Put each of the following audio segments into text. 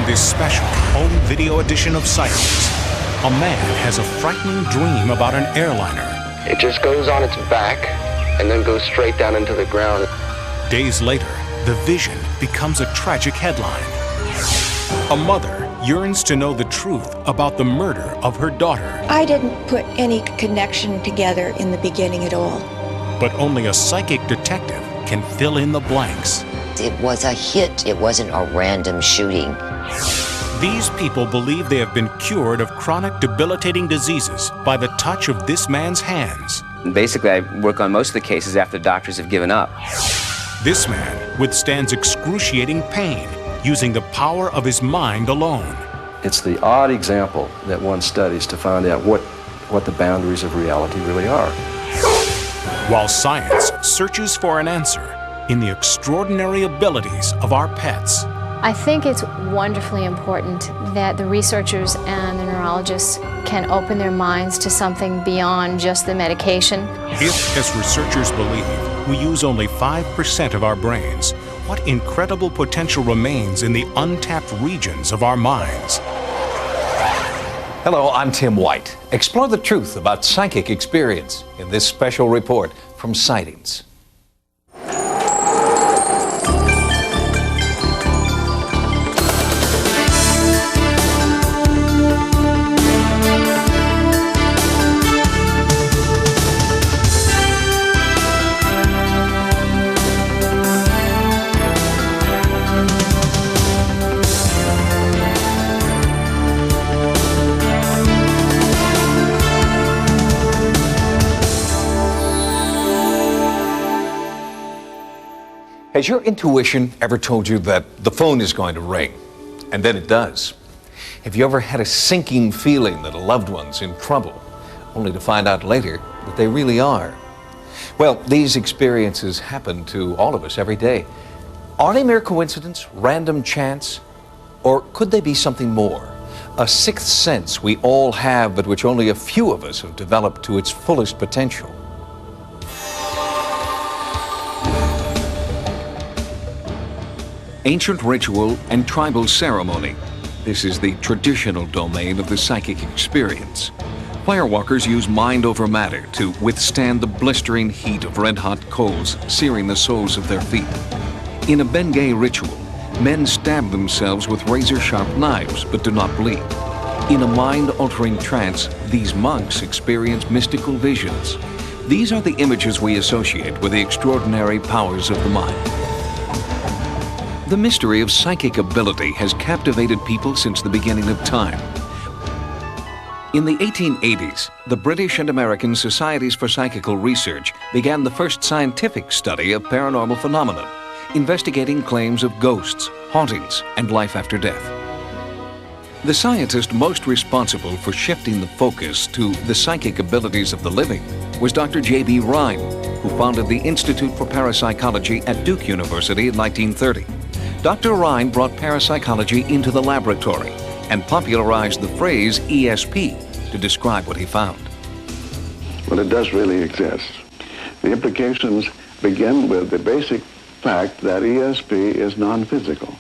On this special home video edition of Sightings, a man has a frightening dream about an airliner. It just goes on its back and then goes straight down into the ground. Days later, the vision becomes a tragic headline. A mother yearns to know the truth about the murder of her daughter. I didn't put any connection together in the beginning at all. But only a psychic detective can fill in the blanks. It was a hit. It wasn't a random shooting. These people believe they have been cured of chronic debilitating diseases by the touch of this man's hands. Basically, I work on most of the cases after doctors have given up. This man withstands excruciating pain using the power of his mind alone. It's the odd example that one studies to find out what the boundaries of reality really are. While science searches for an answer in the extraordinary abilities of our pets. I think it's wonderfully important that the researchers and the neurologists can open their minds to something beyond just the medication. If, as researchers believe, we use only 5% of our brains, what incredible potential remains in the untapped regions of our minds? Hello, I'm Tim White. Explore the truth about psychic experience in this special report from Sightings. Has your intuition ever told you that the phone is going to ring? And then it does. Have you ever had a sinking feeling that a loved one's in trouble, only to find out later that they really are? Well, these experiences happen to all of us every day. Are they mere coincidence, random chance, or could they be something more? A sixth sense we all have, but which only a few of us have developed to its fullest potential. Ancient ritual and tribal ceremony. This is the traditional domain of the psychic experience. Firewalkers use mind over matter to withstand the blistering heat of red-hot coals, searing the soles of their feet. In a Bengay ritual, men stab themselves with razor-sharp knives but do not bleed. In a mind-altering trance, these monks experience mystical visions. These are the images we associate with the extraordinary powers of the mind. The mystery of psychic ability has captivated people since the beginning of time. In the 1880s, the British and American Societies for Psychical Research began the first scientific study of paranormal phenomena, investigating claims of ghosts, hauntings, and life after death. The scientist most responsible for shifting the focus to the psychic abilities of the living was Dr. J.B. Rhine, who founded the Institute for Parapsychology at Duke University in 1930. Dr. Rhine brought parapsychology into the laboratory and popularized the phrase E.S.P. to describe what he found. Well, it does really exist. The implications begin with the basic fact that E.S.P. is non-physical.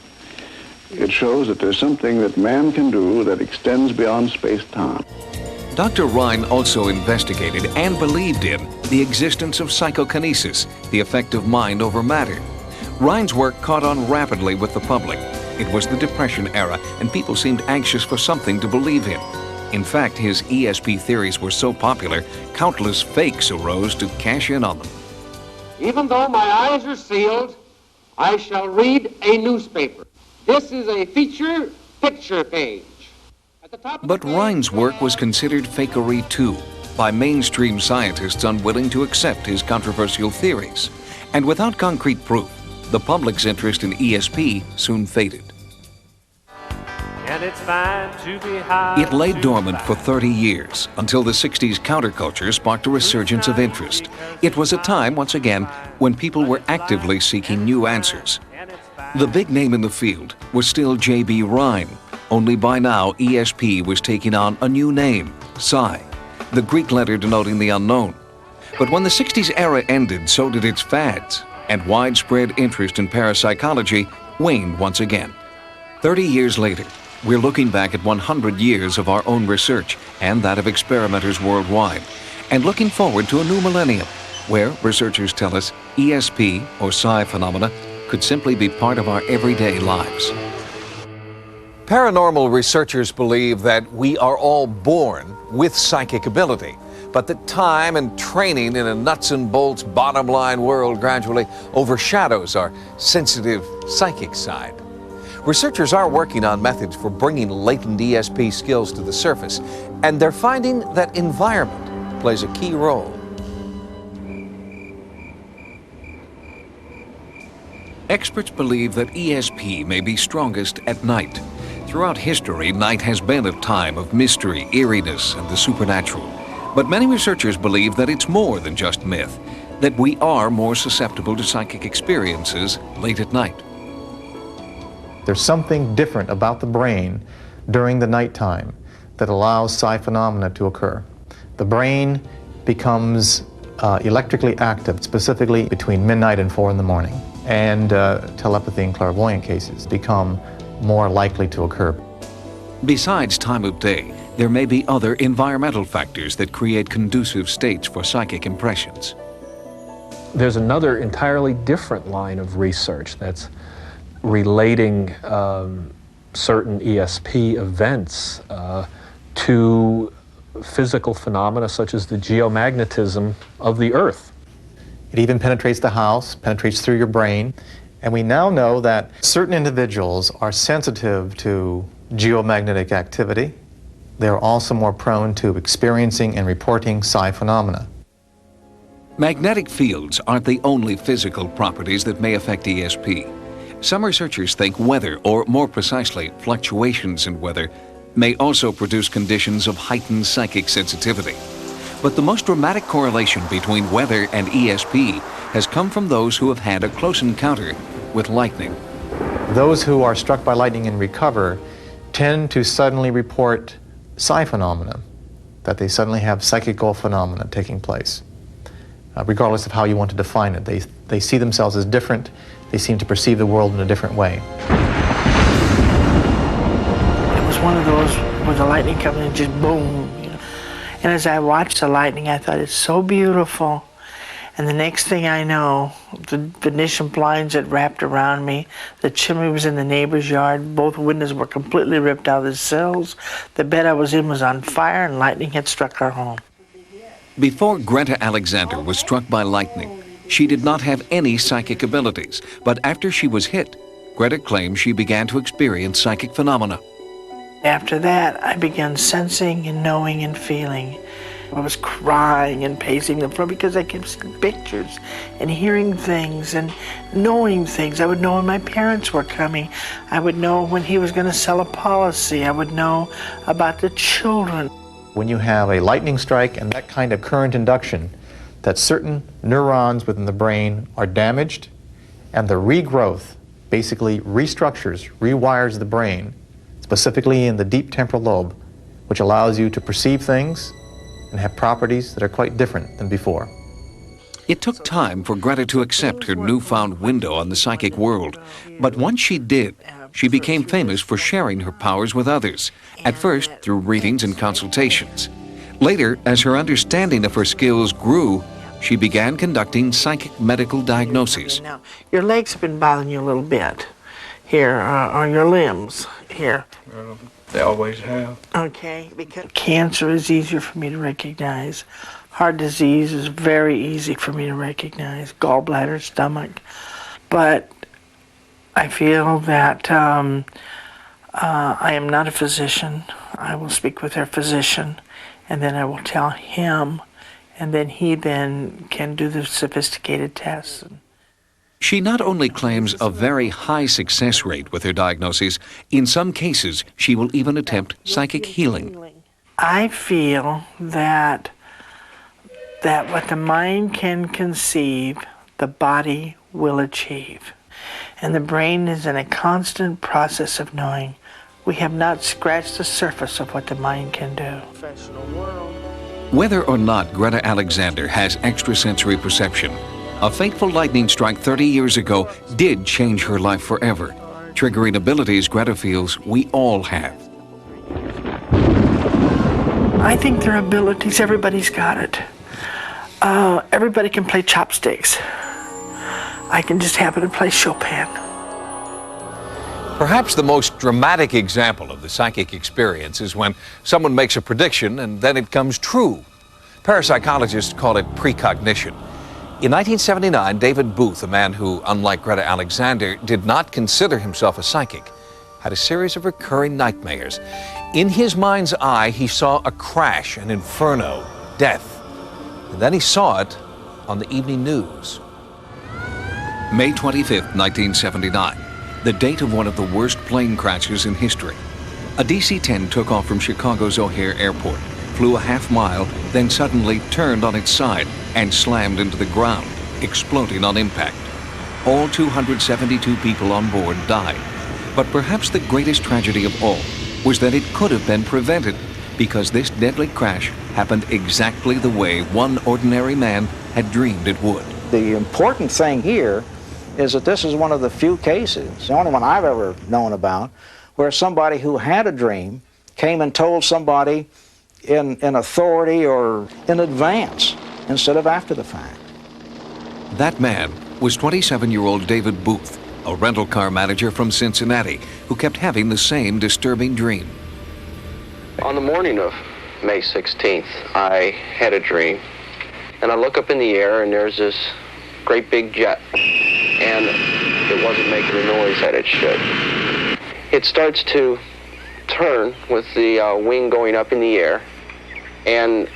It shows that there's something that man can do that extends beyond space-time. Dr. Rhine also investigated and believed in the existence of psychokinesis, the effect of mind over matter. Rhine's work caught on rapidly with the public. It was the Depression era, and people seemed anxious for something to believe in. In fact, his ESP theories were so popular, countless fakes arose to cash in on them. Even though my eyes are sealed, I shall read a newspaper. This is a feature picture page. At the top but Rhine's work was considered fakery too, by mainstream scientists unwilling to accept his controversial theories. And without concrete proof, the public's interest in ESP soon faded. And it's fine to be high. It lay dormant for 30 years until the 60s counterculture sparked a resurgence of interest. It was a time, once again, when people were actively seeking new answers. The big name in the field was still J.B. Rhine, only by now ESP was taking on a new name, Psi, the Greek letter denoting the unknown. But when the 60s era ended, so did its fads, and widespread interest in parapsychology waned once again. 30 years later, we're looking back at 100 years of our own research and that of experimenters worldwide, and looking forward to a new millennium, where researchers tell us ESP, or psi phenomena, could simply be part of our everyday lives. Paranormal researchers believe that we are all born with psychic ability, but that time and training in a nuts and bolts bottom line world gradually overshadows our sensitive psychic side. Researchers are working on methods for bringing latent ESP skills to the surface, and they're finding that environment plays a key role. Experts believe that ESP may be strongest at night. Throughout history, night has been a time of mystery, eeriness, and the supernatural. But many researchers believe that it's more than just myth, that we are more susceptible to psychic experiences late at night. There's something different about the brain during the nighttime that allows psi phenomena to occur. The brain becomes electrically active, specifically between midnight and 4 in the morning, and telepathy and clairvoyant cases become more likely to occur. Besides time of day, there may be other environmental factors that create conducive states for psychic impressions. There's another entirely different line of research that's relating certain ESP events to physical phenomena such as the geomagnetism of the Earth. It even penetrates the house, penetrates through your brain, and we now know that certain individuals are sensitive to geomagnetic activity. They're also more prone to experiencing and reporting psi phenomena. Magnetic fields aren't the only physical properties that may affect ESP. Some researchers think weather, or more precisely, fluctuations in weather, may also produce conditions of heightened psychic sensitivity. But the most dramatic correlation between weather and ESP has come from those who have had a close encounter with lightning. Those who are struck by lightning and recover tend to suddenly report psi phenomena, that they suddenly have psychical phenomena taking place. Regardless of how you want to define it, they see themselves as different. They seem to perceive the world in a different way. It was one of those where the lightning comes and just boom. You know? And as I watched the lightning, I thought, it's so beautiful. And the next thing I know, the Venetian blinds had wrapped around me. The chimney was in the neighbor's yard. Both windows were completely ripped out of the sills. The bed I was in was on fire, and lightning had struck our home. Before Greta Alexander was struck by lightning, she did not have any psychic abilities. But after she was hit, Greta claims she began to experience psychic phenomena. After that, I began sensing and knowing and feeling. I was crying and pacing the floor because I kept seeing pictures and hearing things and knowing things. I would know when my parents were coming. I would know when he was going to sell a policy. I would know about the children. When you have a lightning strike and that kind of current induction, that certain neurons within the brain are damaged, and the regrowth basically restructures, rewires the brain, specifically in the deep temporal lobe, which allows you to perceive things and have properties that are quite different than before. It took time for Greta to accept her newfound window on the psychic world, but once she did, she became famous for sharing her powers with others, at first through readings and consultations. Later, as her understanding of her skills grew, she began conducting psychic medical diagnoses. Now, your legs have been bothering you a little bit. Here, or your limbs, here. They always have. Okay, because cancer is easier for me to recognize. Heart disease is very easy for me to recognize. Gallbladder, stomach. But I feel that I am not a physician. I will speak with their physician, and then I will tell him, and then he then can do the sophisticated tests. She not only claims a very high success rate with her diagnoses, in some cases she will even attempt psychic healing. I feel that what the mind can conceive, the body will achieve. And the brain is in a constant process of knowing. We have not scratched the surface of what the mind can do. Whether or not Greta Alexander has extrasensory perception, a fateful lightning strike 30 years ago did change her life forever. triggering abilities Greta feels we all have. I think there are abilities, everybody's got it. Everybody can play chopsticks. I can just happen to play Chopin. Perhaps the most dramatic example of the psychic experience is when someone makes a prediction and then it comes true. Parapsychologists call it precognition. In 1979, David Booth, a man who, unlike Greta Alexander, did not consider himself a psychic, had a series of recurring nightmares. In his mind's eye, he saw a crash, an inferno, death. And then he saw it on the evening news. May 25th, 1979, the date of one of the worst plane crashes in history. A DC-10 took off from Chicago's O'Hare Airport, flew a half mile, then suddenly turned on its side and slammed into the ground, exploding on impact. All 272 people on board died. But perhaps the greatest tragedy of all was that it could have been prevented, because this deadly crash happened exactly the way one ordinary man had dreamed it would. The important thing here is that this is one of the few cases, the only one I've ever known about, where somebody who had a dream came and told somebody in authority or in advance instead of after the fact. That man was 27-year-old David Booth, a rental car manager from Cincinnati, who kept having the same disturbing dream. On the morning of May 16th, I had a dream, and I look up in the air, and there's this great big jet, and it wasn't making the noise that it should. It starts to turn with the wing going up in the air, and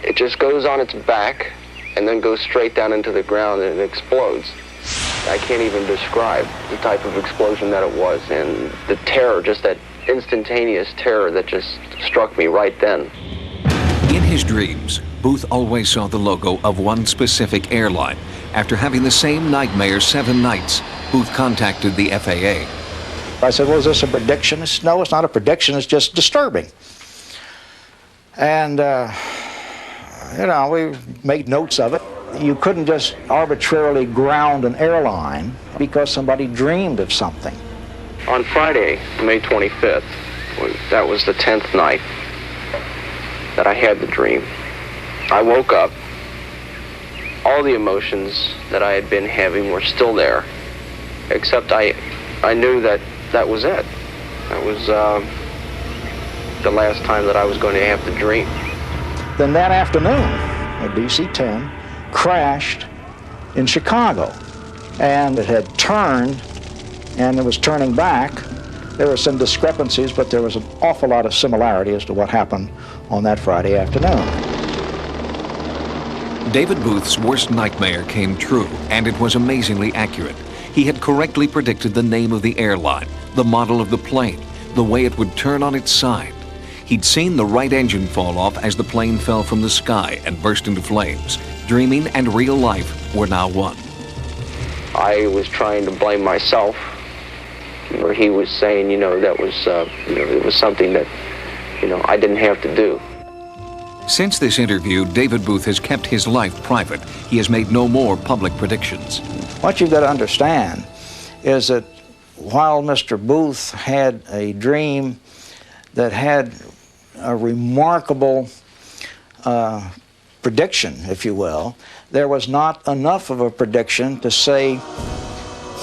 it just goes on its back and then goes straight down into the ground and it explodes. I can't even describe the type of explosion that it was, and the terror, just that instantaneous terror that just struck me right then. In his dreams, Booth always saw the logo of one specific airline. After having the same nightmare 7 nights, Booth contacted the FAA. I said, well, is this a prediction? He said, no, it's not a prediction, it's just disturbing. And, you know, we made notes of it. You couldn't just arbitrarily ground an airline because somebody dreamed of something. On Friday, May 25th, that was the 10th night that I had the dream. I woke up. All the emotions that I had been having were still there, except I knew that that was it. That was the last time that I was going to have the dream. Then that afternoon, a DC-10 crashed in Chicago, and it had turned, and it was turning back. There were some discrepancies, but there was an awful lot of similarity as to what happened on that Friday afternoon. David Booth's worst nightmare came true, and it was amazingly accurate. He had correctly predicted the name of the airline, the model of the plane, the way it would turn on its side. He'd seen the right engine fall off as the plane fell from the sky and burst into flames. Dreaming and real life were now one. I was trying to blame myself, where he was saying, that was, it was something that, I didn't have to do. Since this interview, David Booth has kept his life private. He has made no more public predictions. What you've got to understand is that while Mr. Booth had a dream that had a remarkable prediction, if you will, there was not enough of a prediction to say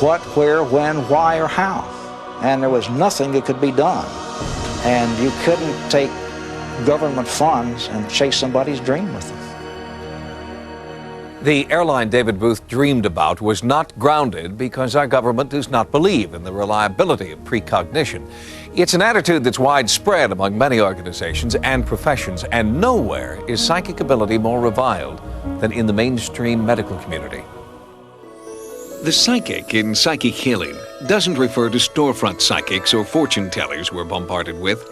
what, where, when, why, or how. And there was nothing that could be done. And you couldn't take government funds and chase somebody's dream with them. The airline David Booth dreamed about was not grounded because our government does not believe in the reliability of precognition. It's an attitude that's widespread among many organizations and professions, and nowhere is psychic ability more reviled than in the mainstream medical community. The psychic in psychic healing doesn't refer to storefront psychics or fortune tellers we're bombarded with.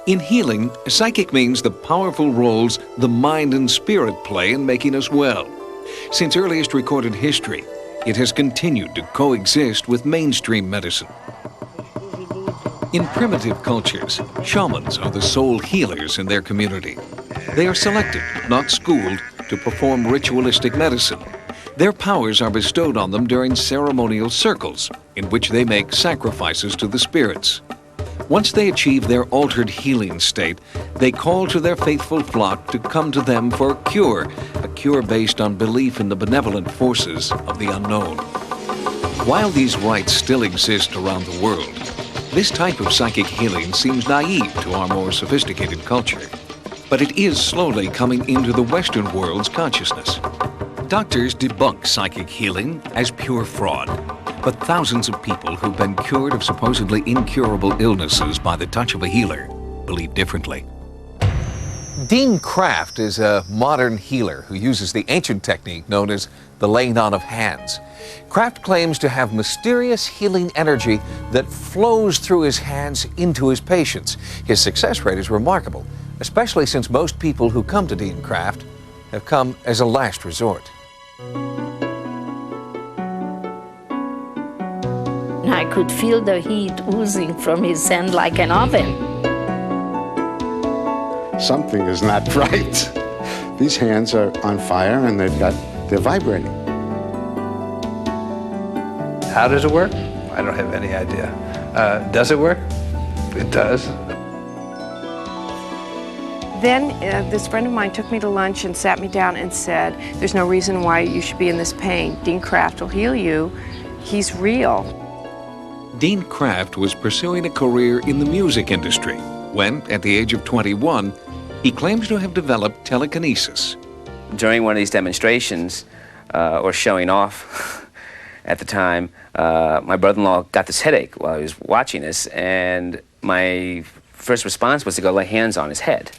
In healing, psychic means the powerful roles the mind and spirit play in making us well. Since earliest recorded history, it has continued to coexist with mainstream medicine. In primitive cultures, shamans are the sole healers in their community. They are selected, not schooled, to perform ritualistic medicine. Their powers are bestowed on them during ceremonial circles, in which they make sacrifices to the spirits. Once they achieve their altered healing state, they call to their faithful flock to come to them for a cure based on belief in the benevolent forces of the unknown. While these rites still exist around the world, this type of psychic healing seems naive to our more sophisticated culture. But it is slowly coming into the Western world's consciousness. Doctors debunk psychic healing as pure fraud. But thousands of people who've been cured of supposedly incurable illnesses by the touch of a healer believe differently. Dean Kraft is a modern healer who uses the ancient technique known as the laying on of hands. Kraft claims to have mysterious healing energy that flows through his hands into his patients. His success rate is remarkable, especially since most people who come to Dean Kraft have come as a last resort. I could feel the heat oozing from his hand like an oven. Something is not right. These hands are on fire and they're vibrating. How does it work? I don't have any idea. Does it work? It does. Then this friend of mine took me to lunch and sat me down and said, there's no reason why you should be in this pain. Dean Kraft will heal you. He's real. Dean Kraft was pursuing a career in the music industry when, at the age of 21, he claims to have developed telekinesis. During one of these demonstrations, or showing off at the time, my brother-in-law got this headache while he was watching this, and my first response was to go lay hands on his head,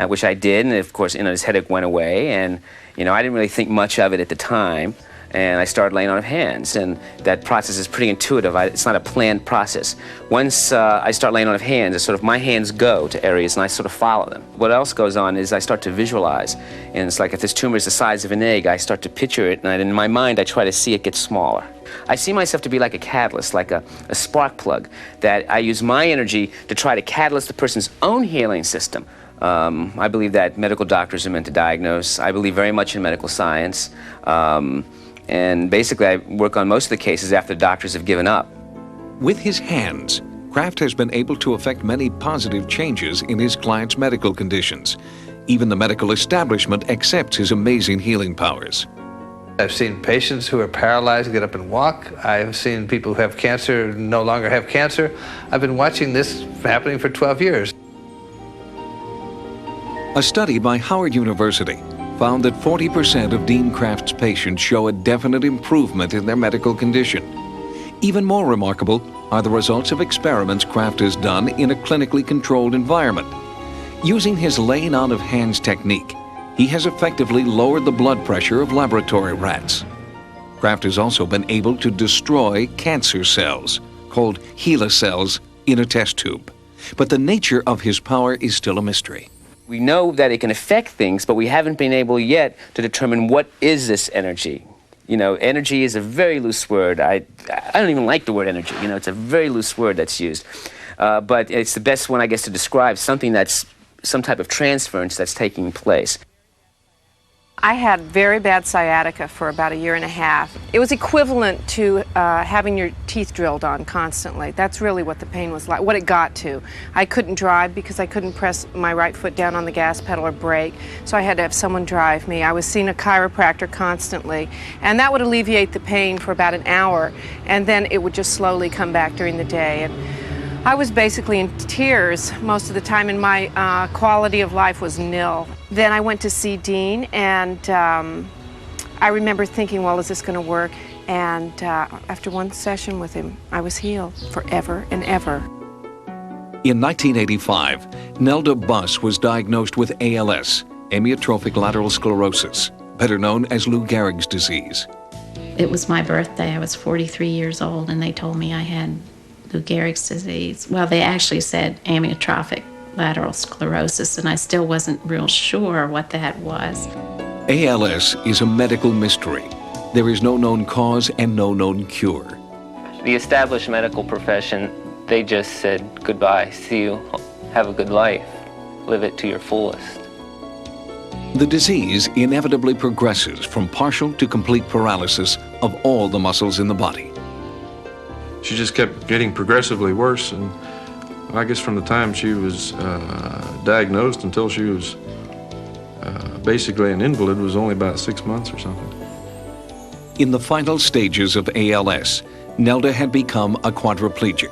which I did, and of course, his headache went away, and I didn't really think much of it at the time. And I started laying on of hands, and that process is pretty intuitive. It's not a planned process. Once I start laying on of hands, it's sort of my hands go to areas and I sort of follow them. What else goes on is I start to visualize, and it's like if this tumor is the size of an egg, I start to picture it, and in my mind I try to see it get smaller. I see myself to be like a catalyst, like a spark plug, that I use my energy to try to catalyst the person's own healing system. I believe that medical doctors are meant to diagnose. I believe very much in medical science. And basically, I work on most of the cases after doctors have given up. With his hands, Kraft has been able to effect many positive changes in his clients' medical conditions. Even the medical establishment accepts his amazing healing powers. I've seen patients who are paralyzed get up and walk. I've seen people who have cancer no longer have cancer. I've been watching this happening for 12 years. A study by Howard University found that 40% of Dean Kraft's patients show a definite improvement in their medical condition. Even more remarkable are the results of experiments Kraft has done in a clinically controlled environment. Using his laying on of hands technique, he has effectively lowered the blood pressure of laboratory rats. Kraft has also been able to destroy cancer cells, called HeLa cells, in a test tube. But the nature of his power is still a mystery. We know that it can affect things, but we haven't been able yet to determine what is this energy. Energy is a very loose word. I don't even like the word energy. It's a very loose word that's used. But it's the best one, I guess, to describe something that's some type of transference that's taking place. I had very bad sciatica for about a year and a half. It was equivalent to having your teeth drilled on constantly. That's really what the pain was like, what it got to. I couldn't drive because I couldn't press my right foot down on the gas pedal or brake, so I had to have someone drive me. I was seeing a chiropractor constantly, and that would alleviate the pain for about an hour, and then it would just slowly come back during the day. And I was basically in tears most of the time, and my quality of life was nil. Then I went to see Dean, and I remember thinking, well, is this going to work? And after one session with him, I was healed forever and ever. In 1985, Nelda Buss was diagnosed with ALS, amyotrophic lateral sclerosis, better known as Lou Gehrig's disease. It was my birthday. I was 43 years old, and they told me I had Lou Gehrig's disease. Well, they actually said amyotrophic lateral sclerosis, and I still wasn't real sure what that was. ALS is a medical mystery. There is no known cause and no known cure. The established medical profession, they just said, goodbye, see you, have a good life, live it to your fullest. The disease inevitably progresses from partial to complete paralysis of all the muscles in the body. She just kept getting progressively worse, and I guess from the time she was diagnosed until she was basically an invalid was only about 6 months or something. In the final stages of ALS, Nelda had become a quadriplegic,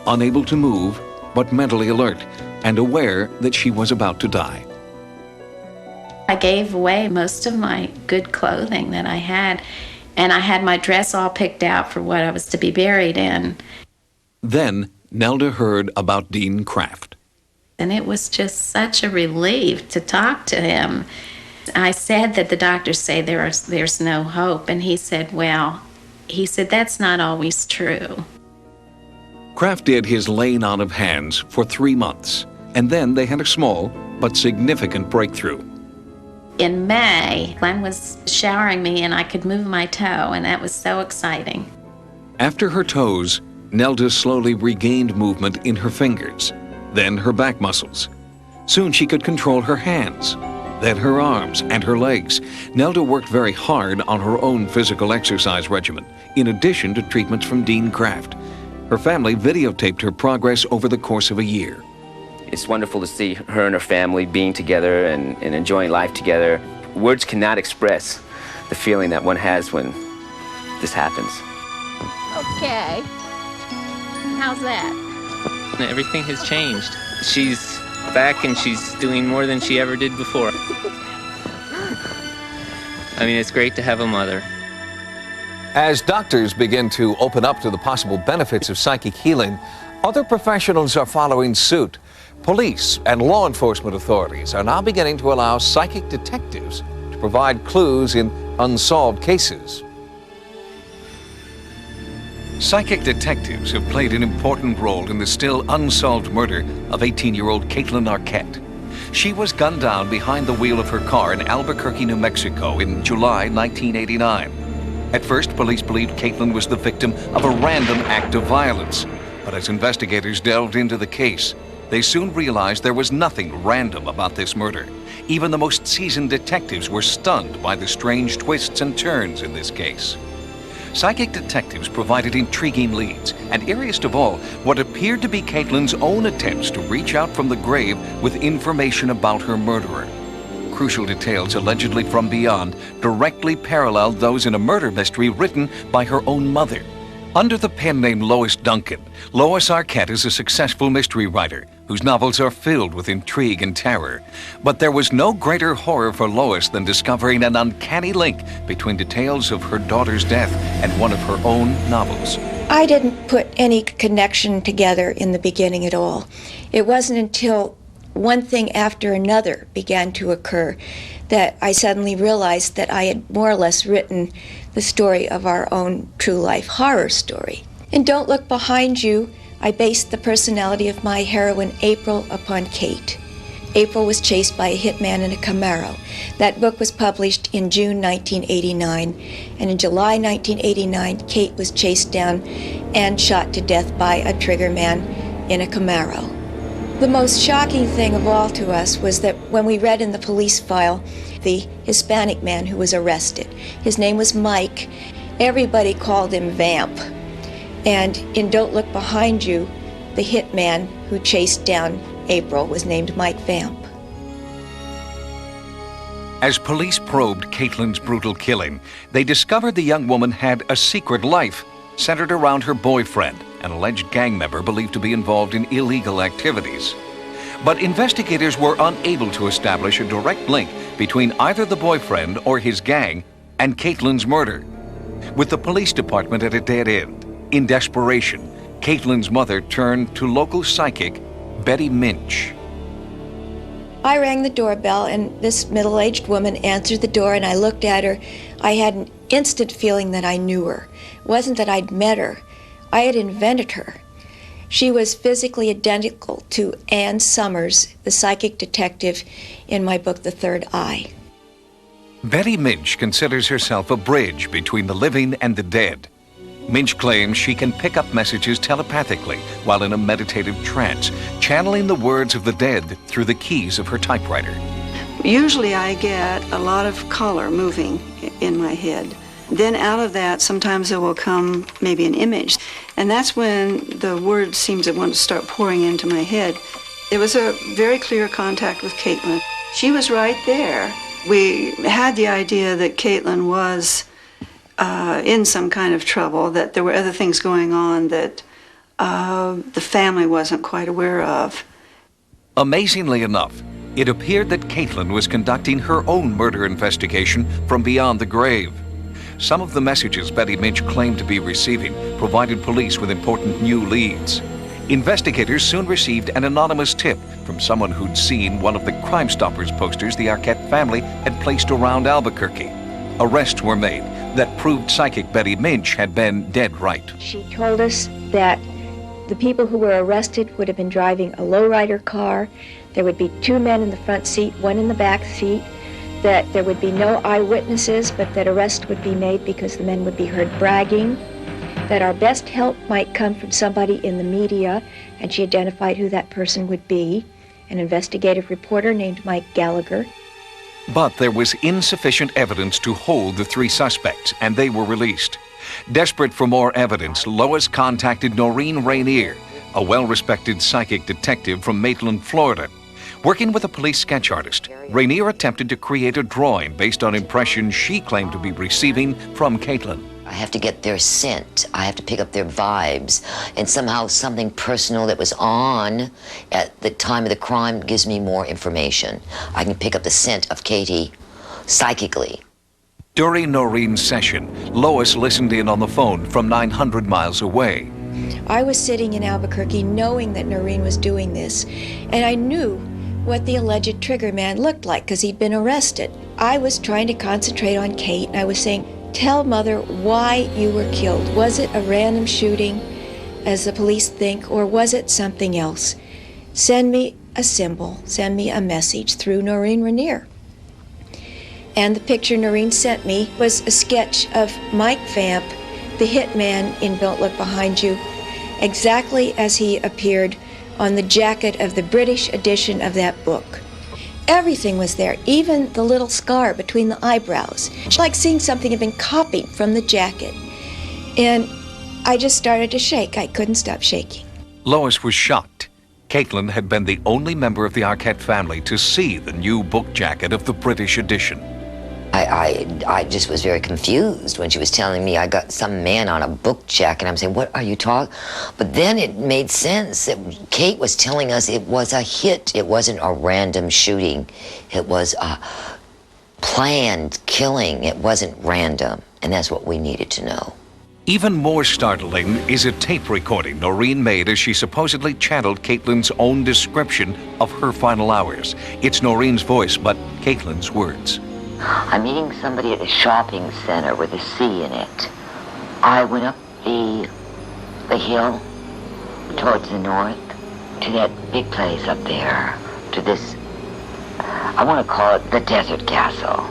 unable to move, but mentally alert and aware that she was about to die. I gave away most of my good clothing that I had, and I had my dress all picked out for what I was to be buried in. Then Nelda heard about Dean Kraft. And it was just such a relief to talk to him. I said that the doctors say there's no hope, and he said, well, that's not always true. Kraft did his laying on of hands for 3 months, and then they had a small but significant breakthrough. In May, Glenn was showering me and I could move my toe, and that was so exciting. After her toes, Nelda slowly regained movement in her fingers, then her back muscles. Soon she could control her hands, then her arms and her legs. Nelda worked very hard on her own physical exercise regimen, in addition to treatments from Dean Kraft. Her family videotaped her progress over the course of a year. It's wonderful to see her and her family being together and enjoying life together. Words cannot express the feeling that one has when this happens. Okay. How's that? Everything has changed. She's back and she's doing more than she ever did before. I mean, it's great to have a mother. As doctors begin to open up to the possible benefits of psychic healing, other professionals are following suit. Police and law enforcement authorities are now beginning to allow psychic detectives to provide clues in unsolved cases. Psychic detectives have played an important role in the still unsolved murder of 18-year-old Kathlyn Arquette. She was gunned down behind the wheel of her car in Albuquerque, New Mexico in July 1989. At first, police believed Kathlyn was the victim of a random act of violence. But as investigators delved into the case, they soon realized there was nothing random about this murder. Even the most seasoned detectives were stunned by the strange twists and turns in this case. Psychic detectives provided intriguing leads, and eeriest of all, what appeared to be Kathlyn's own attempts to reach out from the grave with information about her murderer. Crucial details allegedly from beyond directly paralleled those in a murder mystery written by her own mother. Under the pen name Lois Duncan, Lois Arquette is a successful mystery writer whose novels are filled with intrigue and terror. But there was no greater horror for Lois than discovering an uncanny link between details of her daughter's death and one of her own novels. I didn't put any connection together in the beginning at all. It wasn't until one thing after another began to occur that I suddenly realized that I had more or less written the story of our own true life horror story. In Don't Look Behind You, I based the personality of my heroine April upon Kate. April was chased by a hitman in a Camaro. That book was published in June 1989, and in July 1989, Kate was chased down and shot to death by a trigger man in a Camaro. The most shocking thing of all to us was that when we read in the police file the Hispanic man who was arrested, his name was Mike. Everybody called him Vamp. And in Don't Look Behind You, the hitman who chased down April was named Mike Vamp. As police probed Kathlyn's brutal killing, they discovered the young woman had a secret life centered around her boyfriend, an alleged gang member believed to be involved in illegal activities. But investigators were unable to establish a direct link between either the boyfriend or his gang and Kathlyn's murder. With the police department at a dead end, in desperation, Kathlyn's mother turned to local psychic Betty Muench. I rang the doorbell, and this middle-aged woman answered the door, and I looked at her. I had an instant feeling that I knew her. It wasn't that I'd met her. I had invented her. She was physically identical to Ann Summers, the psychic detective in my book, The Third Eye. Betty Muench considers herself a bridge between the living and the dead. Muench claims she can pick up messages telepathically while in a meditative trance, channeling the words of the dead through the keys of her typewriter. Usually I get a lot of color moving in my head. Then out of that, sometimes there will come maybe an image. And that's when the words seem to want to start pouring into my head. It was a very clear contact with Kathlyn. She was right there. We had the idea that Kathlyn was in some kind of trouble, that there were other things going on that the family wasn't quite aware of. Amazingly enough, it appeared that Kathlyn was conducting her own murder investigation from beyond the grave. Some of the messages Betty Muench claimed to be receiving provided police with important new leads. Investigators soon received an anonymous tip from someone who'd seen one of the Crime Stoppers posters the Arquette family had placed around Albuquerque. Arrests were made that proved psychic Betty Muench had been dead right. She told us that the people who were arrested would have been driving a lowrider car. There would be 2 men in the front seat, 1 in the back seat, that there would be no eyewitnesses, but that arrest would be made because the men would be heard bragging, that our best help might come from somebody in the media, and she identified who that person would be, an investigative reporter named Mike Gallagher. But there was insufficient evidence to hold the 3 suspects, and they were released. Desperate for more evidence, Lois contacted Noreen Renier, a well-respected psychic detective from Maitland, Florida. Working with a police sketch artist, Renier attempted to create a drawing based on impressions she claimed to be receiving from Kathlyn. I have to get their scent. I have to pick up their vibes. And somehow something personal that was on at the time of the crime gives me more information. I can pick up the scent of Katie psychically. During Noreen's session, Lois listened in on the phone from 900 miles away. I was sitting in Albuquerque knowing that Noreen was doing this, and I knew what the alleged trigger man looked like because he'd been arrested. I was trying to concentrate on Kate, and I was saying, tell Mother why you were killed. Was it a random shooting, as the police think, or was it something else? Send me a symbol, send me a message through Noreen Renier. And the picture Noreen sent me was a sketch of Mike Vamp, the hitman in Don't Look Behind You, exactly as he appeared on the jacket of the British edition of that book. Everything was there, even the little scar between the eyebrows. It's like seeing something had been copied from the jacket. And I just started to shake. I couldn't stop shaking. Lois was shocked. Kathlyn had been the only member of the Arquette family to see the new book jacket of the British edition. I just was very confused when she was telling me I got some man on a book jacket. I'm saying, what are you talking? But then it made sense that Kate was telling us it was a hit. It wasn't a random shooting. It was a planned killing. It wasn't random. And that's what we needed to know. Even more startling is a tape recording Noreen made as she supposedly channeled Kathlyn's own description of her final hours. It's Noreen's voice, but Kathlyn's words. I'm meeting somebody at a shopping center with a C in it. I went up the hill towards the north to that big place up there, to this, I want to call it the Desert Castle.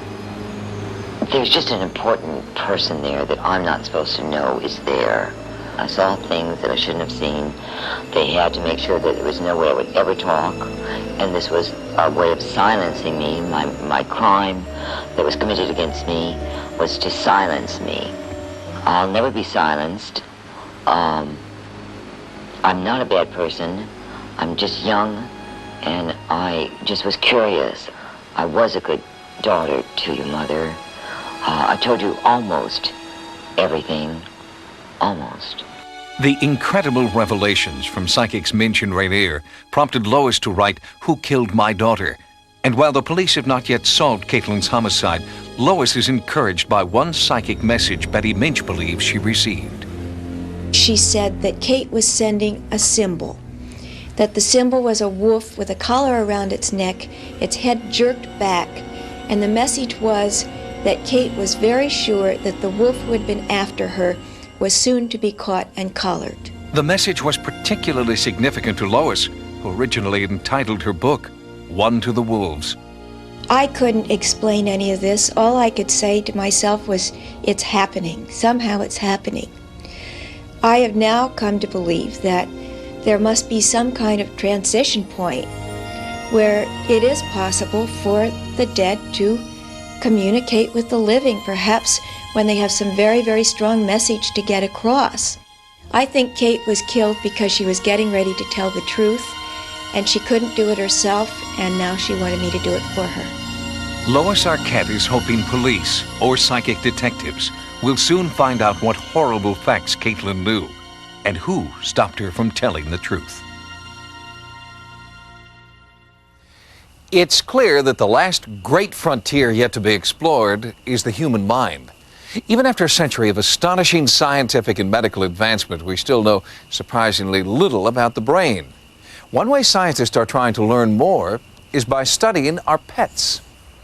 There's just an important person there that I'm not supposed to know is there. I saw things that I shouldn't have seen. They had to make sure that there was no way I would ever talk. And this was a way of silencing me. My crime that was committed against me was to silence me. I'll never be silenced. I'm not a bad person. I'm just young, and I just was curious. I was a good daughter to your mother. I told you almost everything. Almost. The incredible revelations from psychics Muench and Renier prompted Lois to write Who Killed My Daughter? And while the police have not yet solved Kathlyn's homicide, Lois is encouraged by one psychic message Betty Muench believes she received. She said that Kate was sending a symbol, that the symbol was a wolf with a collar around its neck, its head jerked back, and the message was that Kate was very sure that the wolf who had been after her was soon to be caught and collared. The message was particularly significant to Lois, who originally entitled her book, One to the Wolves. I couldn't explain any of this. All I could say to myself was, it's happening. Somehow it's happening. I have now come to believe that there must be some kind of transition point where it is possible for the dead to communicate with the living, perhaps when they have some very, very strong message to get across. I think Kate was killed because she was getting ready to tell the truth, and she couldn't do it herself, and now she wanted me to do it for her. Lois Arquette is hoping police or psychic detectives will soon find out what horrible facts Kathlyn knew and who stopped her from telling the truth. It's clear that the last great frontier yet to be explored is the human mind. Even after a century of astonishing scientific and medical advancement, we still know surprisingly little about the brain. One way scientists are trying to learn more is by studying our pets.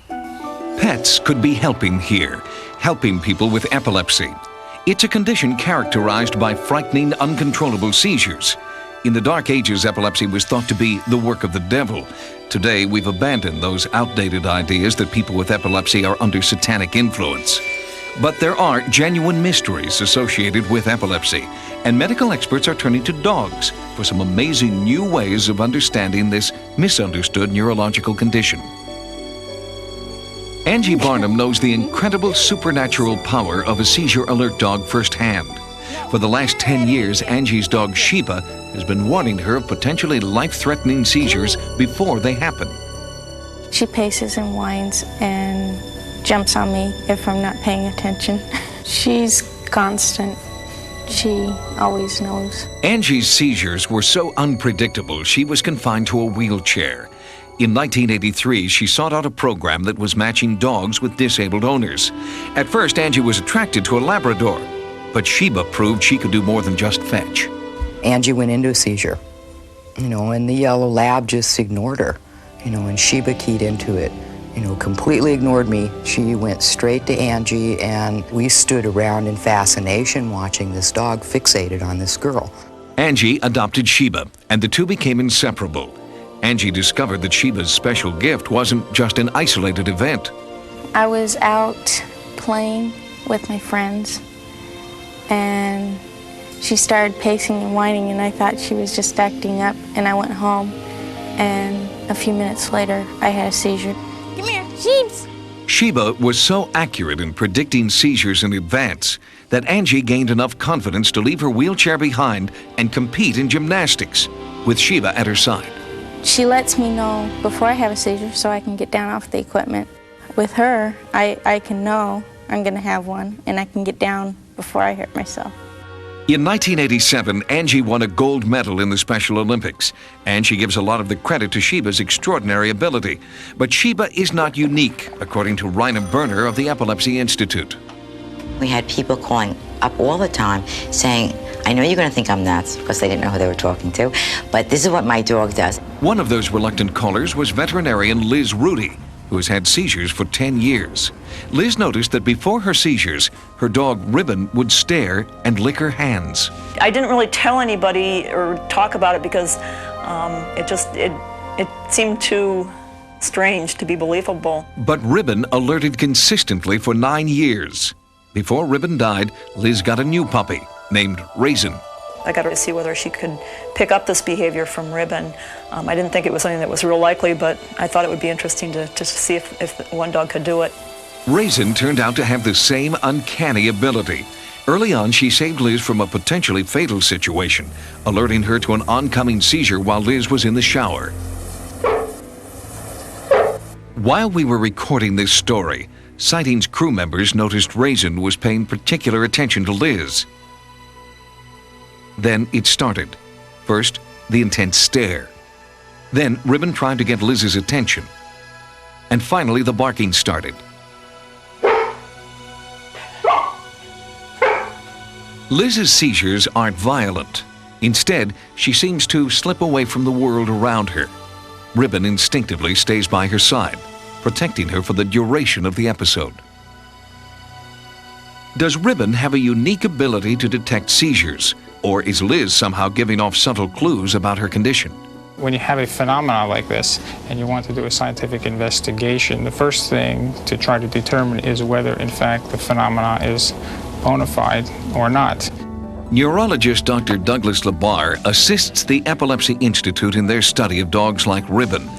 Pets could be helping here, helping people with epilepsy. It's a condition characterized by frightening, uncontrollable seizures. In the Dark Ages, epilepsy was thought to be the work of the devil. Today, we've abandoned those outdated ideas that people with epilepsy are under satanic influence. But there are genuine mysteries associated with epilepsy, and medical experts are turning to dogs for some amazing new ways of understanding this misunderstood neurological condition. Angie Barnum knows the incredible supernatural power of a seizure alert dog firsthand. For the last 10 years, Angie's dog Sheba has been warning her of potentially life-threatening seizures before they happen. She paces and whines and jumps on me if I'm not paying attention. She's constant. She always knows. Angie's seizures were so unpredictable, she was confined to a wheelchair. In 1983, she sought out a program that was matching dogs with disabled owners. At first, Angie was attracted to a Labrador, but Sheba proved she could do more than just fetch. Angie went into a seizure, and the yellow lab just ignored her, and Sheba keyed into it. Completely ignored me. She went straight to Angie, and we stood around in fascination watching this dog fixated on this girl. Angie adopted Sheba, and the two became inseparable. Angie discovered that Sheba's special gift wasn't just an isolated event. I was out playing with my friends, and she started pacing and whining, and I thought she was just acting up, and I went home, and a few minutes later, I had a seizure. Come here, sheeps! Sheba was so accurate in predicting seizures in advance that Angie gained enough confidence to leave her wheelchair behind and compete in gymnastics, with Sheba at her side. She lets me know before I have a seizure so I can get down off the equipment. With her, I can know I'm going to have one, and I can get down before I hurt myself. In 1987, Angie won a gold medal in the Special Olympics, and she gives a lot of the credit to Sheba's extraordinary ability. But Sheba is not unique, according to Rhine of the Epilepsy Institute. We had people calling up all the time saying, I know you're going to think I'm nuts, because they didn't know who they were talking to, but this is what my dog does. One of those reluctant callers was veterinarian Liz Rudy, who has had seizures for 10 years. Liz noticed that before her seizures, her dog Ribbon would stare and lick her hands. I didn't really tell anybody or talk about it because it seemed too strange to be believable. But Ribbon alerted consistently for 9 years. Before Ribbon died, Liz got a new puppy named Raisin. I got her to see whether she could pick up this behavior from Ribbon. I didn't think it was something that was real likely, but I thought it would be interesting to see if one dog could do it. Raisin turned out to have the same uncanny ability. Early on, she saved Liz from a potentially fatal situation, alerting her to an oncoming seizure while Liz was in the shower. While we were recording this story, Sightings crew members noticed Raisin was paying particular attention to Liz. Then it started. First, the intense stare. Then Ribbon tried to get Liz's attention. And finally, the barking started. Liz's seizures aren't violent. Instead, she seems to slip away from the world around her. Ribbon instinctively stays by her side, protecting her for the duration of the episode. Does Ribbon have a unique ability to detect seizures, or is Liz somehow giving off subtle clues about her condition? When you have a phenomenon like this and you want to do a scientific investigation, the first thing to try to determine is whether, in fact, the phenomena is bona fide or not. Neurologist Dr. Douglas LeBar assists the Epilepsy Institute in their study of dogs like Ribbon.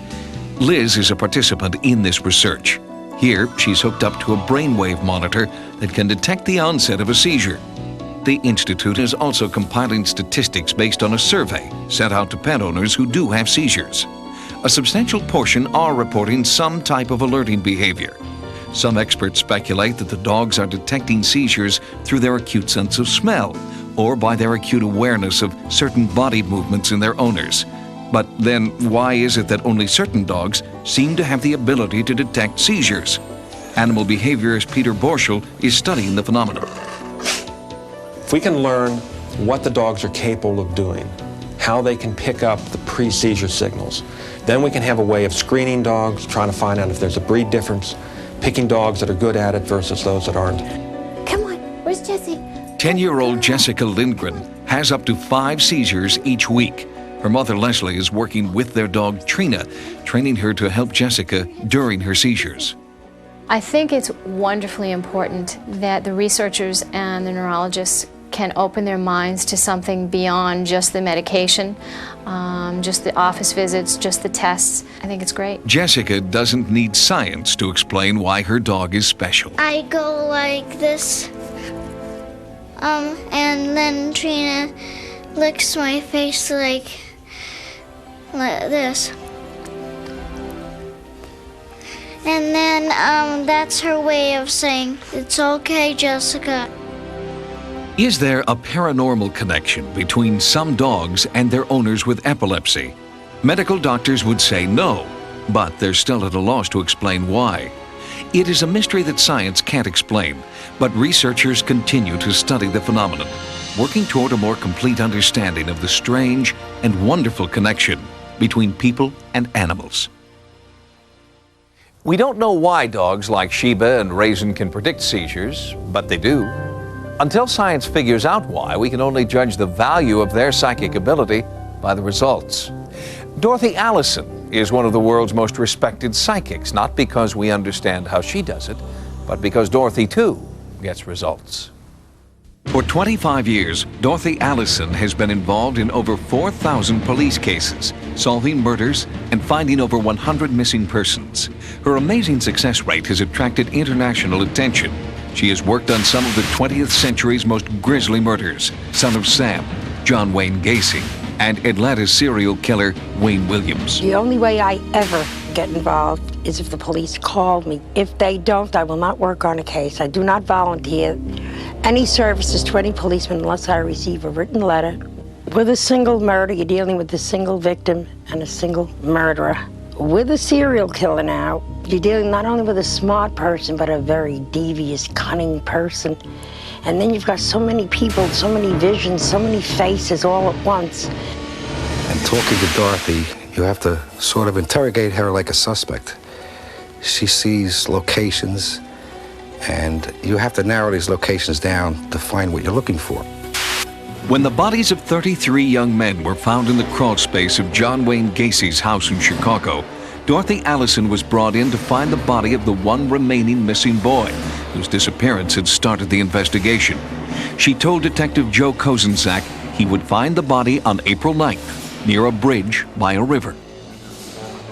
Liz is a participant in this research. Here, she's hooked up to a brainwave monitor that can detect the onset of a seizure. The Institute is also compiling statistics based on a survey sent out to pet owners who do have seizures. A substantial portion are reporting some type of alerting behavior. Some experts speculate that the dogs are detecting seizures through their acute sense of smell or by their acute awareness of certain body movements in their owners. But then why is it that only certain dogs seem to have the ability to detect seizures? Animal behaviorist Peter Borschel is studying the phenomenon. If we can learn what the dogs are capable of doing, how they can pick up the pre-seizure signals, then we can have a way of screening dogs, trying to find out if there's a breed difference, picking dogs that are good at it versus those that aren't. Come on, where's Jessie? 10-year-old Jessica Lindgren has up to 5 seizures each week. Her mother Leslie is working with their dog Trina, training her to help Jessica during her seizures. I think it's wonderfully important that the researchers and the neurologists can open their minds to something beyond just the medication, just the office visits, just the tests. I think it's great. Jessica doesn't need science to explain why her dog is special. I go like this, and then Trina licks my face like this. And then that's her way of saying, "It's okay, Jessica." Is there a paranormal connection between some dogs and their owners with epilepsy? Medical doctors would say no, but they're still at a loss to explain why. It is a mystery that science can't explain, but researchers continue to study the phenomenon, working toward a more complete understanding of the strange and wonderful connection between people and animals. We don't know why dogs like Sheba and Raisin can predict seizures, but they do. Until science figures out why, we can only judge the value of their psychic ability by the results. Dorothy Allison is one of the world's most respected psychics, not because we understand how she does it, but because Dorothy, too, gets results. For 25 years, Dorothy Allison has been involved in over 4,000 police cases, solving murders and finding over 100 missing persons. Her amazing success rate has attracted international attention. She has worked on some of the 20th century's most grisly murders: Son of Sam, John Wayne Gacy, and Atlanta's serial killer Wayne Williams. The only way I ever get involved is if the police call me. If they don't, I will not work on a case. I do not volunteer any services to any policeman unless I receive a written letter. With a single murder, you're dealing with a single victim and a single murderer. With a serial killer now, you're dealing not only with a smart person, but a very devious, cunning person. And then you've got so many people, so many visions, so many faces all at once. And talking to Dorothy, you have to sort of interrogate her like a suspect. She sees locations, and you have to narrow these locations down to find what you're looking for. When the bodies of 33 young men were found in the crawl space of John Wayne Gacy's house in Chicago, Dorothy Allison was brought in to find the body of the one remaining missing boy, whose disappearance had started the investigation. She told Detective Joe Kozenzak he would find the body on April 9th, near a bridge by a river.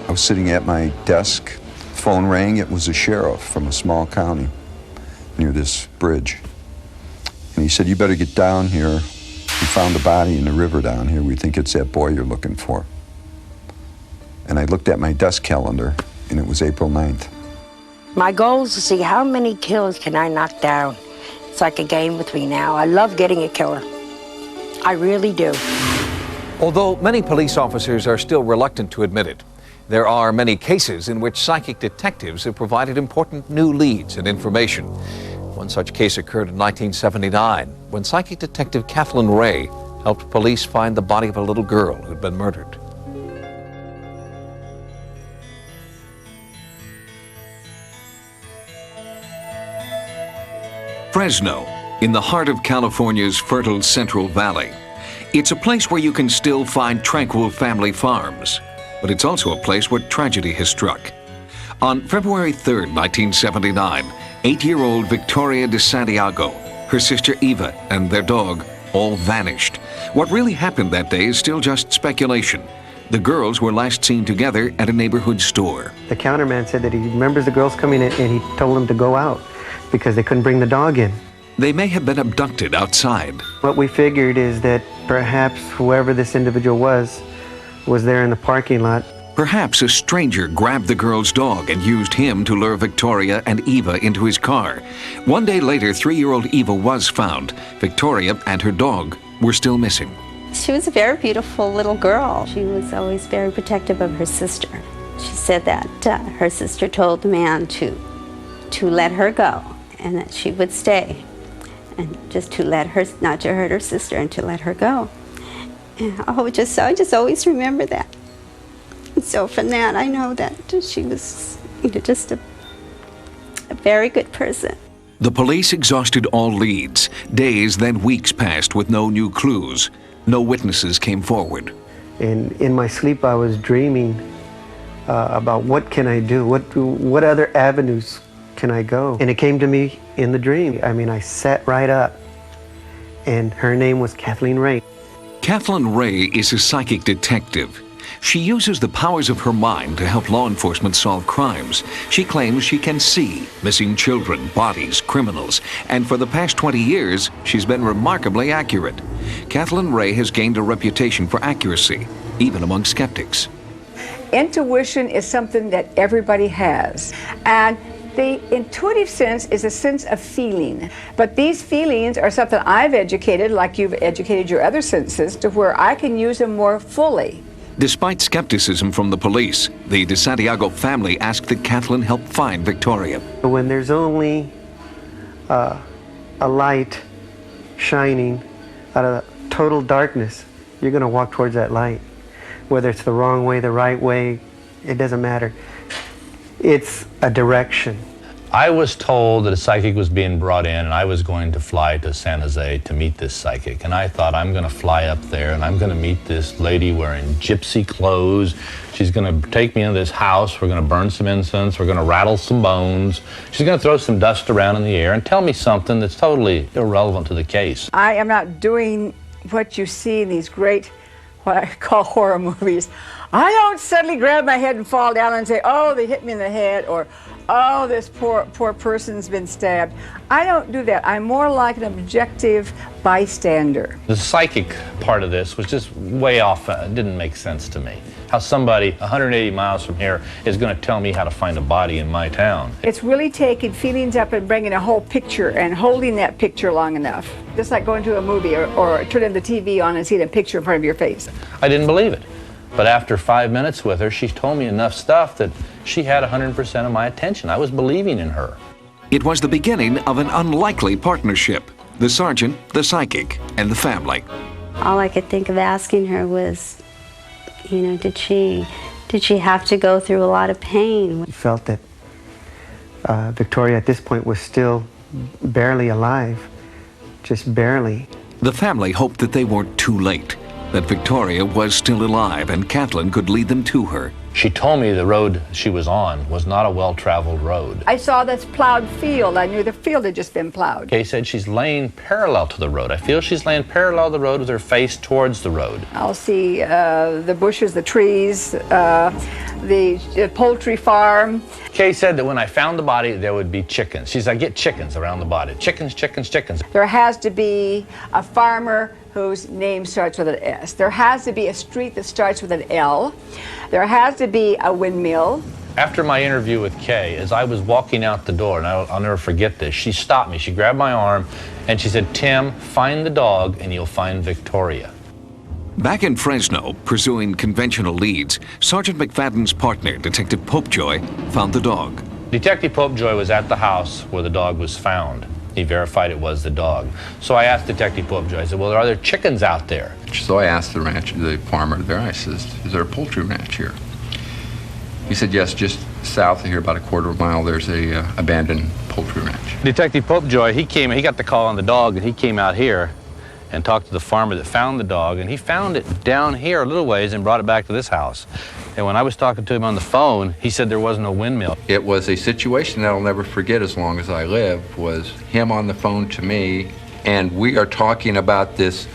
I was sitting at my desk, phone rang, it was a sheriff from a small county near this bridge. And he said, "You better get down here. We found a body in the river down here. We think it's that boy you're looking for." And I looked at my desk calendar, and it was April 9th. My goal is to see how many killers can I knock down. It's like a game with me now. I love getting a killer. I really do. Although many police officers are still reluctant to admit it, there are many cases in which psychic detectives have provided important new leads and information. One such case occurred in 1979 when psychic detective Kathlyn Rhea helped police find the body of a little girl who'd been murdered. Fresno, in the heart of California's fertile Central Valley. It's a place where you can still find tranquil family farms, but it's also a place where tragedy has struck. On February 3rd, 1979, 8-year-old Victoria de Santiago, her sister Eva, and their dog all vanished. What really happened that day is still just speculation, The girls were last seen together at a neighborhood store. The counterman said that he remembers the girls coming in and he told them to go out because they couldn't bring the dog in. They may have been abducted outside. What we figured is that perhaps whoever this individual was there in the parking lot. Perhaps a stranger grabbed the girl's dog and used him to lure Victoria and Eva into his car. One day later, 3-year-old Eva was found. Victoria and her dog were still missing. She was a very beautiful little girl. She was always very protective of her sister. She said that her sister told the man to let her go and that she would stay, and just to let her, not to hurt her sister, and to let her go. And I just always remember that. And so from that, I know that she was just a very good person. The police exhausted all leads. Days, then weeks passed with no new clues. No witnesses came forward. And in my sleep, I was dreaming about what can I do? What other avenues can I go? And it came to me in the dream. I mean, I sat right up, and her name was Kathlyn Rhea. Kathlyn Rhea is a psychic detective. She uses the powers of her mind to help law enforcement solve crimes. She claims she can see missing children, bodies, criminals, and for the past 20 years, she's been remarkably accurate. Kathlyn Rhea has gained a reputation for accuracy, even among skeptics. Intuition is something that everybody has, and the intuitive sense is a sense of feeling. But these feelings are something I've educated, like you've educated your other senses, to where I can use them more fully. Despite skepticism from the police, the De Santiago family asked that Kathlyn help find Victoria. When there's only a light shining out of total darkness, you're going to walk towards that light. Whether it's the wrong way, the right way, it doesn't matter. It's a direction. I was told that a psychic was being brought in and I was going to fly to San Jose to meet this psychic. And I thought, I'm going to fly up there and I'm going to meet this lady wearing gypsy clothes. She's going to take me into this house. We're going to burn some incense. We're going to rattle some bones. She's going to throw some dust around in the air and tell me something that's totally irrelevant to the case. I am not doing what you see in these great, what I call horror movies. I don't suddenly grab my head and fall down and say, oh, they hit me in the head, or oh, this poor person's been stabbed. I don't do that. I'm more like an objective bystander. The psychic part of this was just way off. It didn't make sense to me. How somebody 180 miles from here is going to tell me how to find a body in my town. It's really taking feelings up and bringing a whole picture and holding that picture long enough. Just like going to a movie or turning the TV on and seeing a picture in front of your face. I didn't believe it. But after 5 minutes with her, she told me enough stuff that she had 100% of my attention. I was believing in her. It was the beginning of an unlikely partnership. The sergeant, the psychic, and the family. All I could think of asking her was, you know, did she have to go through a lot of pain? I felt that Victoria at this point was still barely alive, just barely. The family hoped that they weren't too late, that Victoria was still alive and Kathlyn could lead them to her. She told me the road she was on was not a well-traveled road. I saw this plowed field. I knew the field had just been plowed. Kay said she's laying parallel to the road. I feel she's laying parallel to the road with her face towards the road. I'll see the bushes, the trees, the poultry farm. Kay said that when I found the body, there would be chickens. She said, I get chickens around the body. Chickens, chickens, chickens. There has to be a farmer whose name starts with an S. There has to be a street that starts with an L. There has to be a windmill. After my interview with Kay, as I was walking out the door, and I'll never forget this, she stopped me, she grabbed my arm, and she said, Tim, find the dog and you'll find Victoria. Back in Fresno, pursuing conventional leads, Sergeant McFadden's partner, Detective Popejoy, found the dog. Detective Popejoy was at the house where the dog was found. He verified it was the dog. So I asked Detective Popejoy, I said, well, are there chickens out there? So I asked the farmer there, I says, is there a poultry ranch here? He said, yes, just south of here, about a quarter of a mile, there's a abandoned poultry ranch. Detective Popejoy, he got the call on the dog, and he came out here and talked to the farmer that found the dog, and he found it down here a little ways and brought it back to this house. And when I was talking to him on the phone, he said there wasn't a windmill. It was a situation that I'll never forget as long as I live, was him on the phone to me, and we are talking about this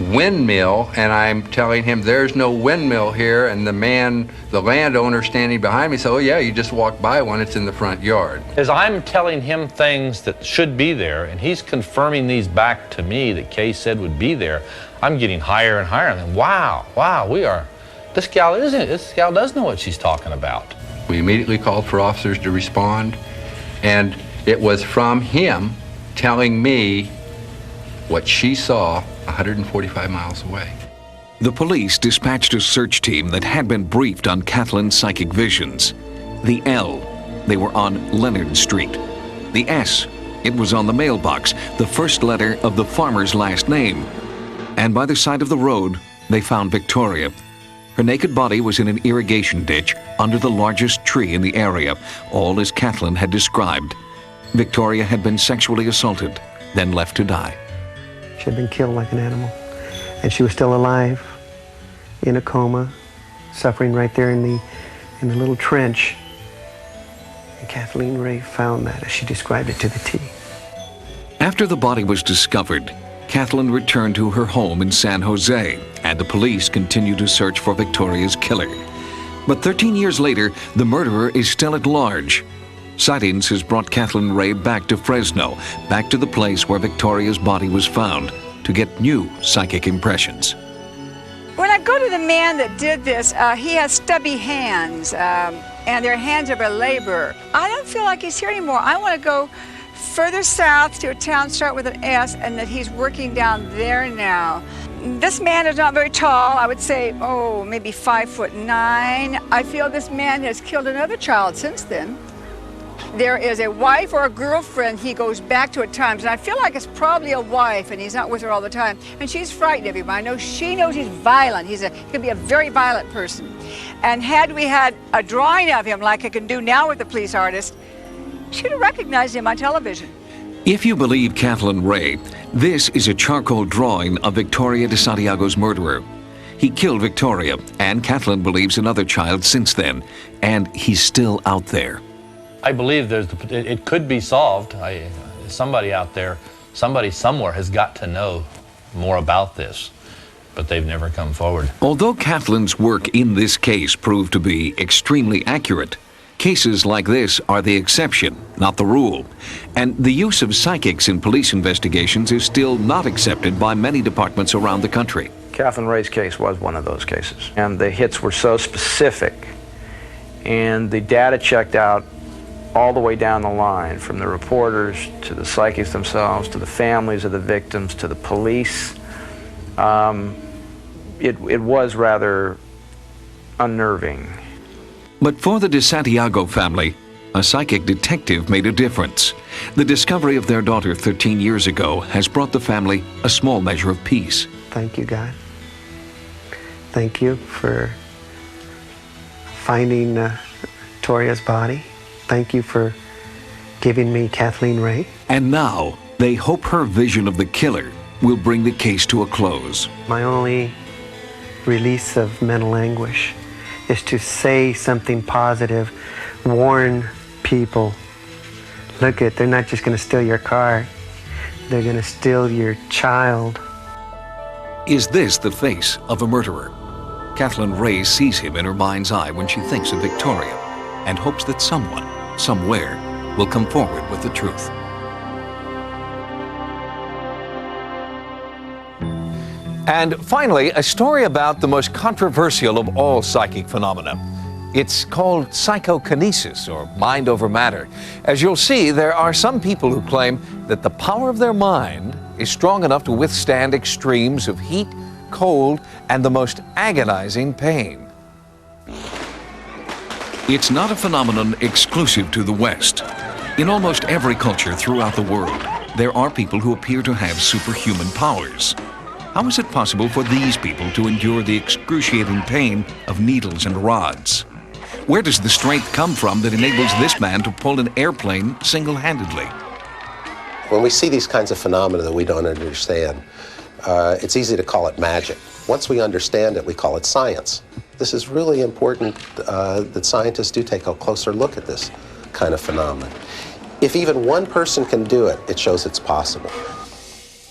windmill, and I'm telling him there's no windmill here, and the landowner standing behind me said, oh yeah, you just walk by one, it's in the front yard. As I'm telling him things that should be there, and he's confirming these back to me that Kay said would be there, I'm getting higher and higher. I'm thinking, wow, this gal does know what she's talking about. We immediately called for officers to respond, and it was from him telling me what she saw 145 miles away. The police dispatched a search team that had been briefed on Kathlyn's psychic visions. The L, they were on Leonard Street. The S, it was on the mailbox, the first letter of the farmer's last name. And by the side of the road, they found Victoria. Her naked body was in an irrigation ditch under the largest tree in the area, all as Kathlyn had described. Victoria had been sexually assaulted, then left to die. She had been killed like an animal, and she was still alive, in a coma, suffering right there in the little trench. And Kathlyn Rhea found that, as she described it to the T. After the body was discovered, Kathlyn returned to her home in San Jose, and the police continued to search for Victoria's killer. But 13 years later, the murderer is still at large. Sightings has brought Kathlyn Rhea back to Fresno, back to the place where Victoria's body was found, to get new psychic impressions. When I go to the man that did this, he has stubby hands, and their hands are a laborer. I don't feel like he's here anymore. I want to go further south to a town start with an S, and that he's working down there now. This man is not very tall. I would say, maybe 5'9". I feel this man has killed another child since then. There is a wife or a girlfriend he goes back to at times, and I feel like it's probably a wife, and he's not with her all the time. And she's frightened of him. I know she knows he's violent. He could be a very violent person. And had we had a drawing of him like I can do now with the police artist, she'd have recognized him on television. If you believe Kathlyn Rhea, this is a charcoal drawing of Victoria de Santiago's murderer. He killed Victoria, and Kathlyn believes another child since then, and he's still out there. I believe it could be solved. Somebody out there, somebody somewhere has got to know more about this, but they've never come forward. Although Kathlyn's work in this case proved to be extremely accurate, cases like this are the exception, not the rule. And the use of psychics in police investigations is still not accepted by many departments around the country. Kathlyn Rhea's case was one of those cases, and the hits were so specific, and the data checked out all the way down the line, from the reporters to the psychics themselves, to the families of the victims, to the police. It was rather unnerving. But for the de Santiago family, a psychic detective made a difference. The discovery of their daughter 13 years ago has brought the family a small measure of peace. Thank you, God. Thank you for finding Victoria's body. Thank you for giving me Kathlyn Rhea. And now, they hope her vision of the killer will bring the case to a close. My only release of mental anguish is to say something positive, warn people. Look, they're not just going to steal your car, they're going to steal your child. Is this the face of a murderer? Kathlyn Rhea sees him in her mind's eye when she thinks of Victoria, and hopes that someone, somewhere, will come forward with the truth. And finally, a story about the most controversial of all psychic phenomena. It's called psychokinesis, or mind over matter. As you'll see, there are some people who claim that the power of their mind is strong enough to withstand extremes of heat, cold, and the most agonizing pain. It's not a phenomenon exclusive to the West. In almost every culture throughout the world, there are people who appear to have superhuman powers. How is it possible for these people to endure the excruciating pain of needles and rods? Where does the strength come from that enables this man to pull an airplane single-handedly? When we see these kinds of phenomena that we don't understand, it's easy to call it magic. Once we understand it, we call it science. This is really important that scientists do take a closer look at this kind of phenomenon. If even one person can do it, it shows it's possible.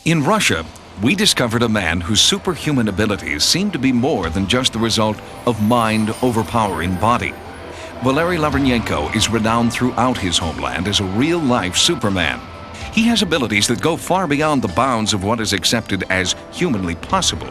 In Russia, we discovered a man whose superhuman abilities seemed to be more than just the result of mind overpowering body. Valery Lavrenyenko is renowned throughout his homeland as a real-life Superman. He has abilities that go far beyond the bounds of what is accepted as humanly possible.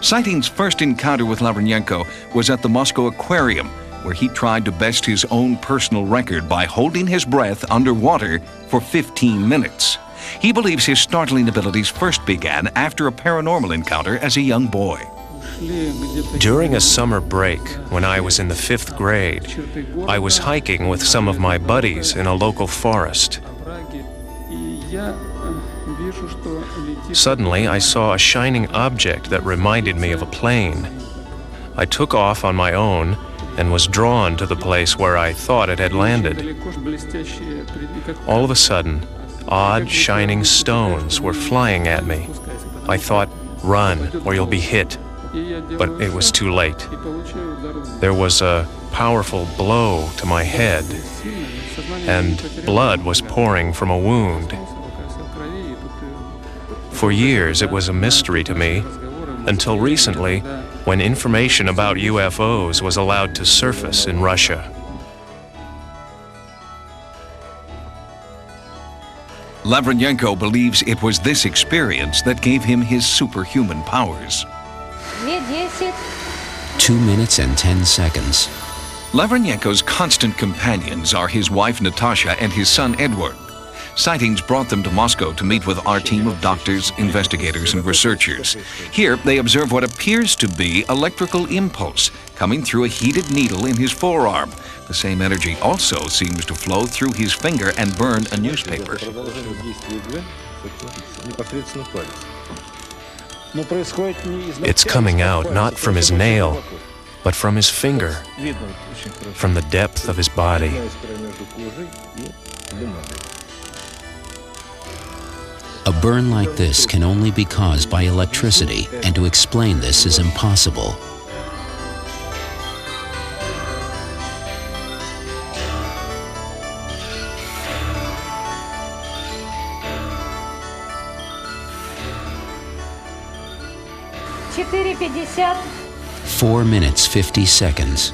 Sightings' first encounter with Lavrenyenko was at the Moscow Aquarium, where he tried to best his own personal record by holding his breath underwater for 15 minutes. He believes his startling abilities first began after a paranormal encounter as a young boy. During a summer break, when I was in the 5th grade, I was hiking with some of my buddies in a local forest. Suddenly, I saw a shining object that reminded me of a plane. I took off on my own and was drawn to the place where I thought it had landed. All of a sudden, odd, shining stones were flying at me. I thought, run, or you'll be hit. But it was too late. There was a powerful blow to my head, and blood was pouring from a wound. For years, it was a mystery to me, until recently, when information about UFOs was allowed to surface in Russia. Lavrenyenko believes it was this experience that gave him his superhuman powers. 2 minutes and 10 seconds. Lavrenyenko's constant companions are his wife Natasha and his son Edward. Sightings brought them to Moscow to meet with our team of doctors, investigators, and researchers. Here, they observe what appears to be electrical impulse coming through a heated needle in his forearm. The same energy also seems to flow through his finger and burn a newspaper. It's coming out not from his nail, but from his finger, from the depth of his body. A burn like this can only be caused by electricity, and to explain this is impossible. Four minutes, 50 seconds.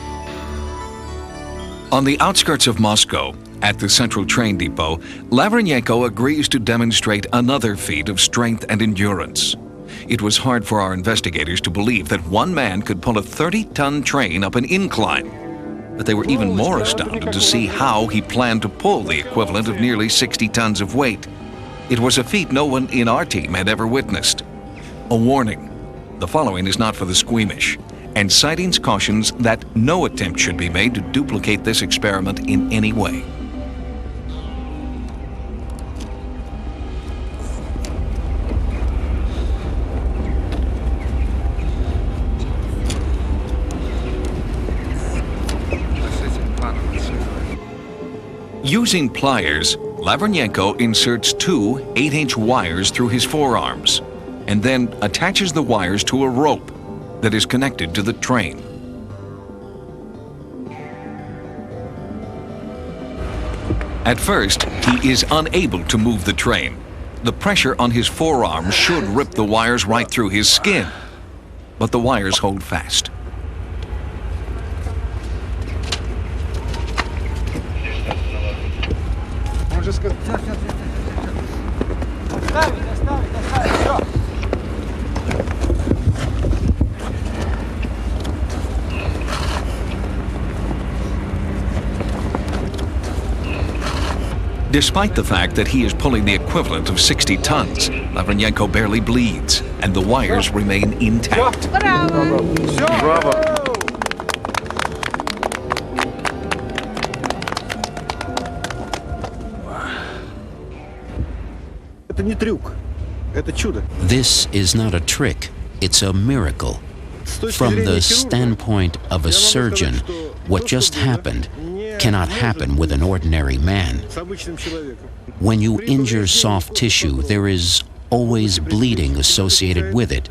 On the outskirts of Moscow, at the central train depot, Lavrenyenko agrees to demonstrate another feat of strength and endurance. It was hard for our investigators to believe that one man could pull a 30-ton train up an incline. But they were even more astounded to see how he planned to pull the equivalent of nearly 60 tons of weight. It was a feat no one in our team had ever witnessed. A warning: the following is not for the squeamish, and Sightings cautions that no attempt should be made to duplicate this experiment in any way. Using pliers, Lavrenyenko inserts two 8-inch wires through his forearms and then attaches the wires to a rope that is connected to the train. At first, he is unable to move the train. The pressure on his forearms should rip the wires right through his skin, but the wires hold fast. Despite the fact that he is pulling the equivalent of 60 tons, Lavrenyenko barely bleeds, and the wires remain intact. Bravo. This is not a trick, it's a miracle. From the standpoint of a surgeon, what just happened cannot happen with an ordinary man. When you injure soft tissue, there is always bleeding associated with it.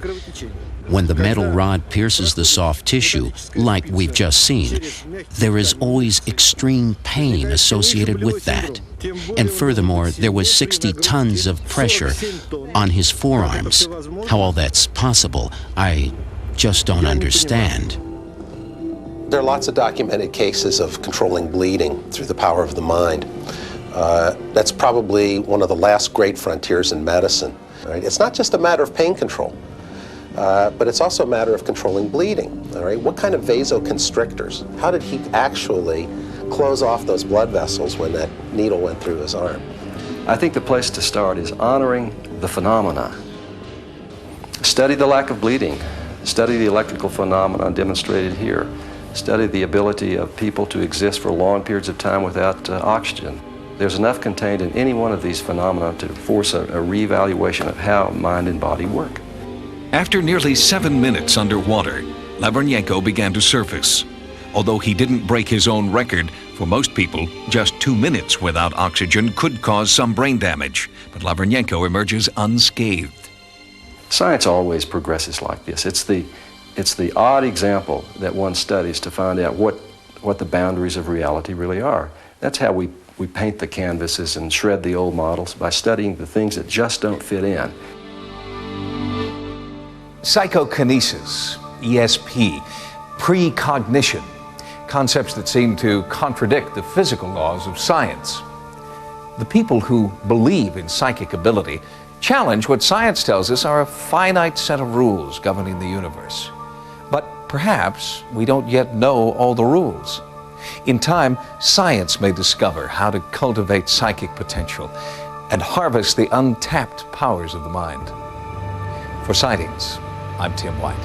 When the metal rod pierces the soft tissue, like we've just seen, there is always extreme pain associated with that. And furthermore, there was 60 tons of pressure on his forearms. How all that's possible, I just don't understand. There are lots of documented cases of controlling bleeding through the power of the mind. That's probably one of the last great frontiers in medicine. Right? It's not just a matter of pain control, but it's also a matter of controlling bleeding. All right? What kind of vasoconstrictors? How did he actually close off those blood vessels when that needle went through his arm? I think the place to start is honoring the phenomena. Study the lack of bleeding. Study the electrical phenomena demonstrated here. Study the ability of people to exist for long periods of time without oxygen. There's enough contained in any one of these phenomena to force a reevaluation of how mind and body work. After nearly 7 minutes underwater, Lavernyenko began to surface. Although he didn't break his own record, for most people, just 2 minutes without oxygen could cause some brain damage. But Lavernyenko emerges unscathed. Science always progresses like this. It's the odd example that one studies to find out what the boundaries of reality really are. That's how we paint the canvases and shred the old models, by studying the things that just don't fit in. Psychokinesis, E.S.P, precognition, concepts that seem to contradict the physical laws of science. The people who believe in psychic ability challenge what science tells us are a finite set of rules governing the universe. But perhaps we don't yet know all the rules. In time, science may discover how to cultivate psychic potential and harvest the untapped powers of the mind. For Sightings, I'm Tim White.